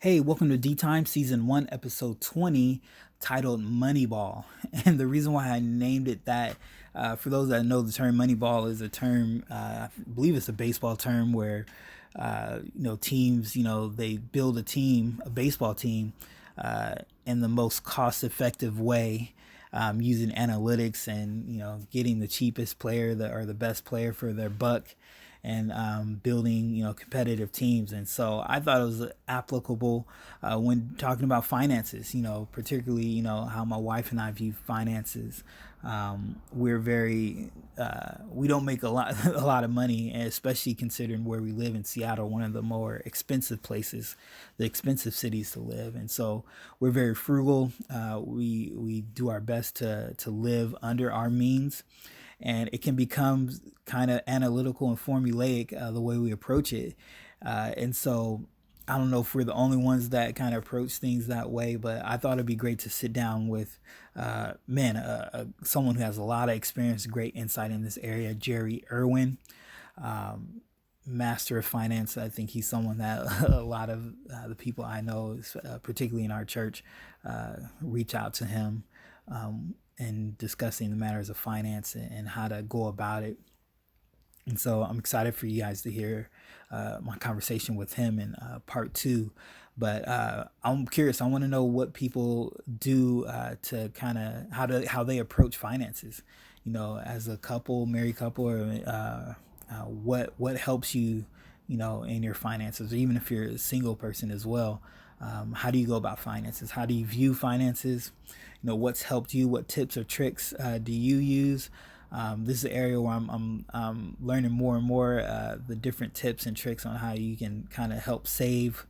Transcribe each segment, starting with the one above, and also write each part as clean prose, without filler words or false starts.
Hey, welcome to D Time Season 1, Episode 20, titled Moneyball. And the reason why I named it that, for those that know the term Moneyball, is a term, I believe it's a baseball term where, teams, they build a team, a baseball team, in the most cost effective way. Using analytics and getting the cheapest player or the best player for their buck, and building competitive teams. And so I thought it was applicable when talking about finances. Particularly how my wife and I view finances. We're very we don't make a lot a lot of money, especially considering where we live in Seattle, one of the more expensive places, the expensive cities to live. And so we're very frugal. We do our best to live under our means, and it can become kind of analytical and formulaic, the way we approach it. And so I don't know if we're the only ones that kind of approach things that way, but I thought it'd be great to sit down with, someone who has a lot of experience, great insight in this area, Jerry Irwin, master of finance. I think he's someone that a lot of the people I know, particularly in our church, reach out to him, and discussing the matters of finance and how to go about it. And so I'm excited for you guys to hear my conversation with him in part two. But I'm curious. I want to know what people do to kind of how they approach finances. As a couple, married couple, or what helps you, in your finances, or even if you're a single person as well. How do you go about finances? How do you view finances? What's helped you? What tips or tricks do you use? This is an area where I'm learning more and more the different tips and tricks on how you can kind of help save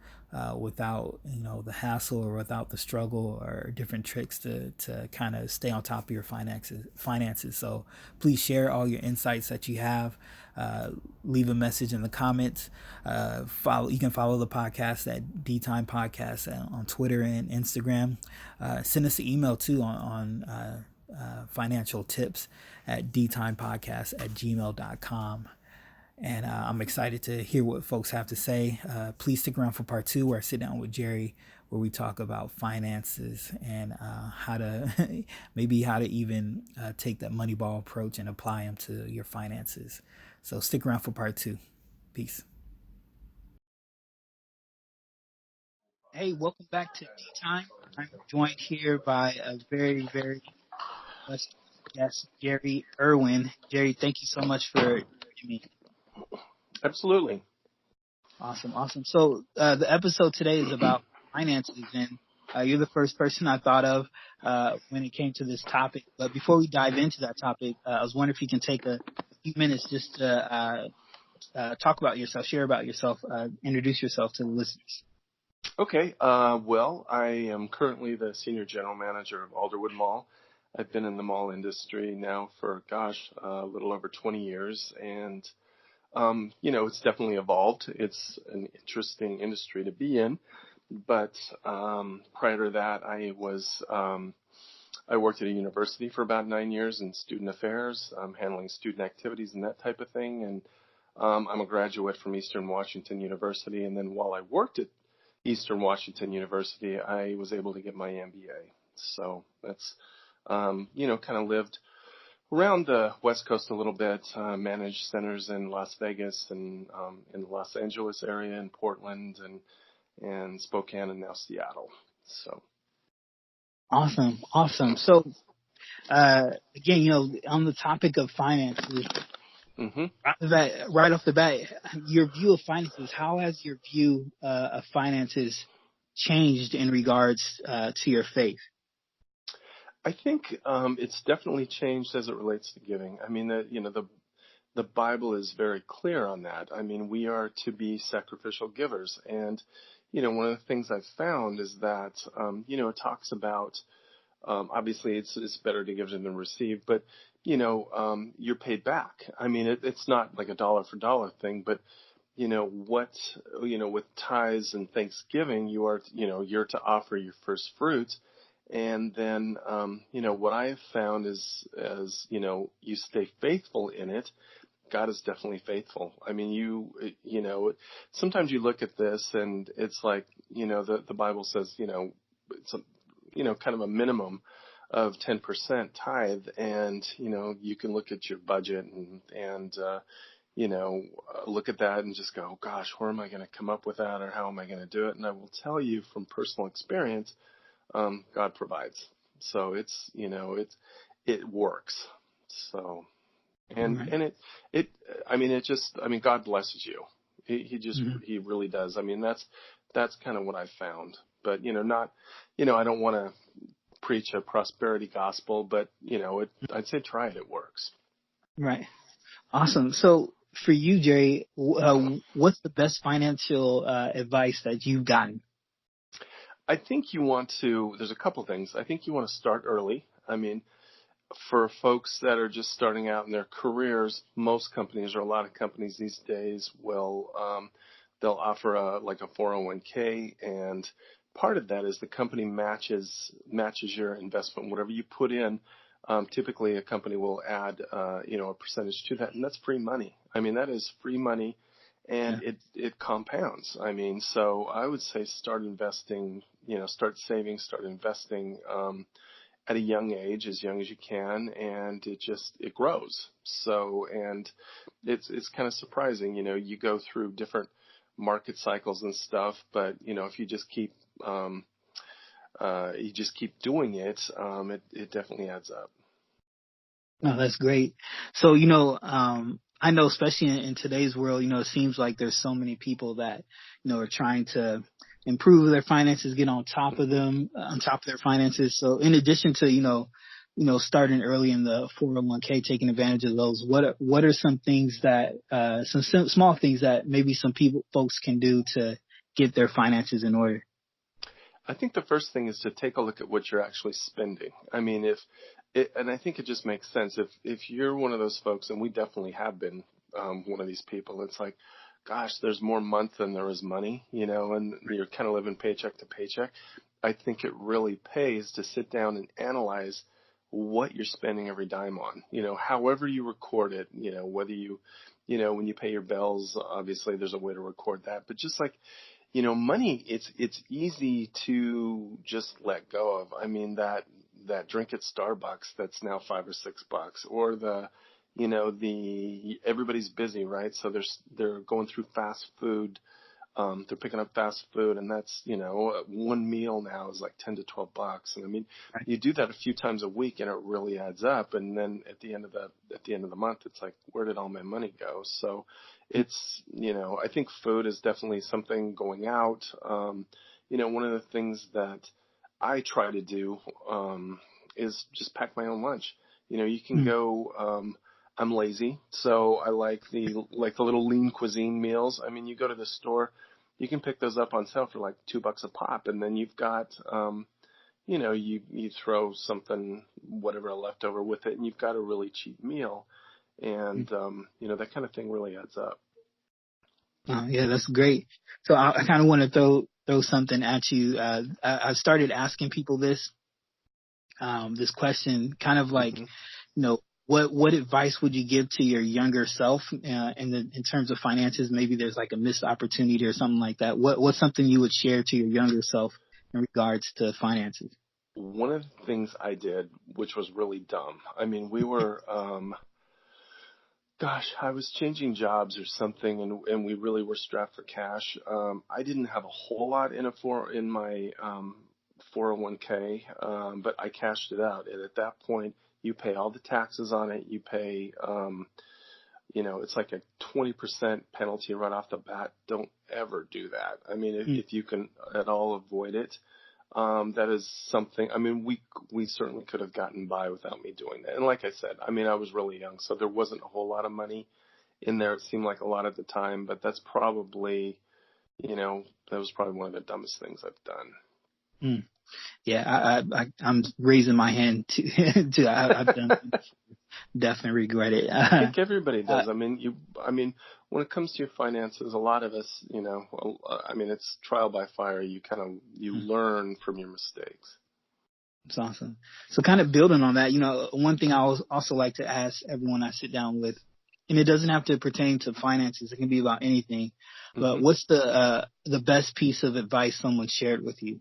without the hassle, or without the struggle, or different tricks to kind of stay on top of your finances. So please share all your insights that you have. Leave a message in the comments. You can follow the podcast at D Time Podcast on Twitter and Instagram. Send us an email too on financial tips at dtimepodcast@gmail.com. And I'm excited to hear what folks have to say. Please stick around for part two, where I sit down with Jerry, where we talk about finances and how to maybe how to even take that Moneyball approach and apply them to your finances. So stick around for part two. Peace. Hey, welcome back to D Time. I'm joined here by a very, very blessed guest, Jerry Irwin. Jerry, thank you so much for joining me. Absolutely. Awesome, awesome. So the episode today is about finances, and you're the first person I thought of when it came to this topic. But before we dive into that topic, I was wondering if you can take a few minutes just to talk about yourself, share about yourself, introduce yourself to the listeners. Okay. Well, I am currently the senior general manager of Alderwood Mall. I've been in the mall industry now for, a little over 20 years. And, it's definitely evolved. It's an interesting industry to be in. But prior to that, I worked at a university for about 9 years in student affairs, handling student activities and that type of thing. And I'm a graduate from Eastern Washington University. And then while I worked at Eastern Washington University, I was able to get my MBA. So that's, kind of lived around the West Coast a little bit, managed centers in Las Vegas and in the Los Angeles area, in Portland and Spokane, and now Seattle. So Awesome, awesome. So again, on the topic of finances, hmm right off the bat, your view of finances. How has your view of finances changed in regards to your faith? I think it's definitely changed as it relates to giving. I mean, the Bible is very clear on that. I mean, we are to be sacrificial givers. And, one of the things I've found is that, it talks about, obviously it's better to give than receive, but, you're paid back. I mean, it's not like a dollar for dollar thing, but, with tithes and thanksgiving, you're to offer your first fruits. And then, what I have found is, as, you stay faithful in it, God is definitely faithful. I mean, you know, sometimes you look at this and it's like, you know, the Bible says, you know, it's a, you know, kind of a minimum of 10% tithe. And, you know, you can look at your budget and you know, look at that and just go, gosh, where am I going to come up with that, or how am I going to do it? And I will tell you from personal experience, God provides. So it's, you know, it works. So, Right. and it, I mean, it just, I mean, God blesses you. Mm-hmm. He really does. I mean, that's kind of what I found. But, you know, not, you know, I don't want to preach a prosperity gospel, but, you know, I'd say try it. It works. Right. Awesome. So for you, Jerry, what's the best financial advice that you've gotten? I think you want to, there's a couple things. I think you want to start early. I mean, for folks that are just starting out in their careers, most companies or a lot of companies these days will, they'll offer like a 401k, and part of that is the company matches your investment. Whatever you put in, typically a company will add, you know, a percentage to that, and that's free money. I mean, that is free money, Yeah. and it compounds. I mean, so I would say start investing, you know, start saving, start investing, at a young age, as young as you can, and it grows. So, and it's kind of surprising, you know, you go through different market cycles and stuff, but you know, if you just keep doing it, it definitely adds up. No, that's great. So, I know especially in today's world, it seems like there's so many people that, are trying to improve their finances, get on top of them, on top of their finances. So in addition to, starting early in the 401k, taking advantage of those, what are some things that, some small things that maybe some folks can do to get their finances in order? I think the first thing is to take a look at what you're actually spending. I mean, and I think it just makes sense if you're one of those folks, and we definitely have been one of these people. It's like, gosh, there's more month than there is money, and you're kind of living paycheck to paycheck. I think it really pays to sit down and analyze what you're spending every dime on. However you record it. Whether when you pay your bills, obviously there's a way to record that, but just like money, it's easy to just let go of. I mean, that drink at Starbucks that's now $5 or $6, or everybody's busy, right? So they're going through fast food. They're picking up fast food, and that's, one meal now is like $10 to $12. And I mean, Right. you do that a few times a week and it really adds up. And then at the end of the month, it's like, where did all my money go? So it's, I think food is definitely something. Going out. One of the things that I try to do, is just pack my own lunch. You can go, I'm lazy, so I like the little lean cuisine meals. I mean, you go to the store, you can pick those up on sale for like $2 a pop, and then you've got, you throw something, whatever, left over with it, and you've got a really cheap meal, and that kind of thing really adds up. Yeah, that's great. So I kind of want to throw something at you. I've started asking people this question, kind of like, Mm-hmm. what advice would you give to your younger self in terms of finances? Maybe there's like a missed opportunity or something like that. What's something you would share to your younger self in regards to finances? One of the things I did, which was really dumb. I mean, we were, gosh, I was changing jobs or something, and we really were strapped for cash. I didn't have a whole lot in my 401k, but I cashed it out. And at that point, you pay all the taxes on it. You pay, it's like a 20% penalty right off the bat. Don't ever do that. I mean, if you can at all avoid it, that is something. I mean, we certainly could have gotten by without me doing that. And like I said, I mean, I was really young, so there wasn't a whole lot of money in there. It seemed like a lot at the time, but that's probably, that was probably one of the dumbest things I've done. Mm. Yeah, I'm raising my hand to I've done definitely regret it. I think everybody does. I mean, when it comes to your finances, a lot of us, I mean, it's trial by fire. You learn from your mistakes. It's awesome. So kind of building on that, one thing I also like to ask everyone I sit down with and it doesn't have to pertain to finances. It can be about anything. But Mm-hmm. what's the best piece of advice someone shared with you?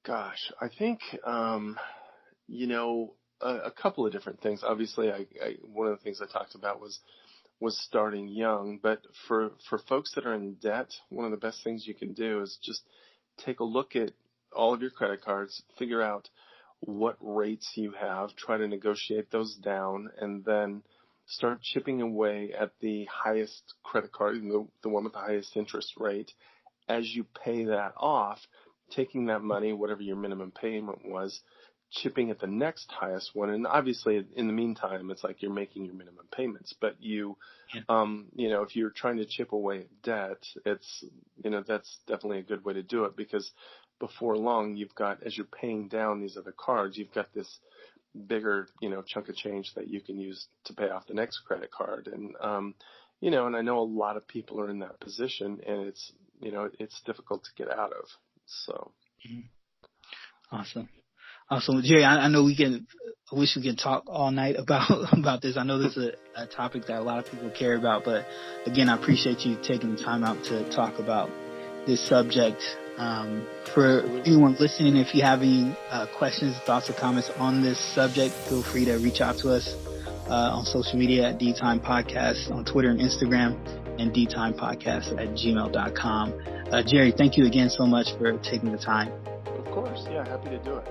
Gosh, I think, a couple of different things. Obviously, one of the things I talked about was starting young, but for folks that are in debt, one of the best things you can do is just take a look at all of your credit cards, figure out what rates you have, try to negotiate those down, and then start chipping away at the highest credit card, the one with the highest interest rate. As you pay that off, taking that money, whatever your minimum payment was, chipping at the next highest one. And obviously, in the meantime, it's like you're making your minimum payments. But if you're trying to chip away at debt, that's definitely a good way to do it, because before long, you've got, as you're paying down these other cards, you've got this bigger, chunk of change that you can use to pay off the next credit card. And, and I know a lot of people are in that position, and it's difficult to get out of. So. Awesome. Jerry, I know I wish we could talk all night about this. I know this is a topic that a lot of people care about, but again, I appreciate you taking the time out to talk about this subject. For anyone listening, if you have any questions, thoughts, or comments on this subject, feel free to reach out to us on social media at DTime Podcast on Twitter and Instagram, and dtimepodcast@gmail.com. Jerry, thank you again so much for taking the time. Of course. Yeah, happy to do it.